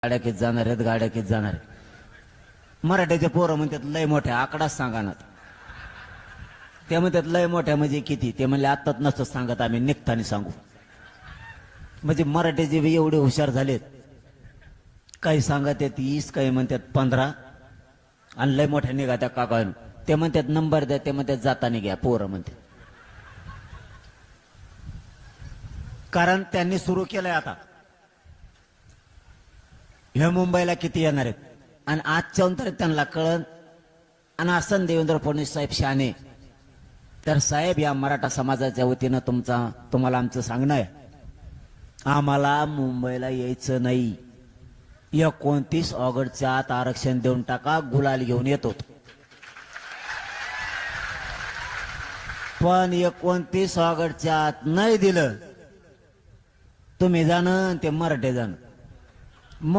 गाड्या किती जाणार आहेत, गाड्या किती जाणार आहेत. मराठीचे पोरं म्हणतात लय मोठ्या, आकडाच सांगा ना. ते म्हणतात लय मोठ्या म्हणजे किती, ते म्हणले आत्ताच नसतं सांगत, आम्ही निघताना सांगू. म्हणजे मराठीचे बी एवढे हुशार झालेत, काही सांगत आहेत 20, काही म्हणतात 15, आणि लय मोठ्या निघा त्या काका. ते म्हणतात नंबर द्या, ते म्हणतात जाताना घ्या, पोरं म्हणते. कारण त्यांनी सुरू केलंय आता. हे मुंबईला किती येणार आहेत आणि आजच्या नंतर त्यांना कळण. आणि असं देवेंद्र फडणवीस साहेब शहाणे, तर साहेब या मराठा समाजाच्या वतीनं तुम्हाला आमचं सांगणं आहे, आम्हाला मुंबईला यायचं नाही. 29 ऑगस्टच्या आत आरक्षण देऊन टाका, गुलाल घेऊन येतो. पण 29 ऑगस्टच्या आत नाही दिलं, तुम्ही जाणं ते मराठे जाणं.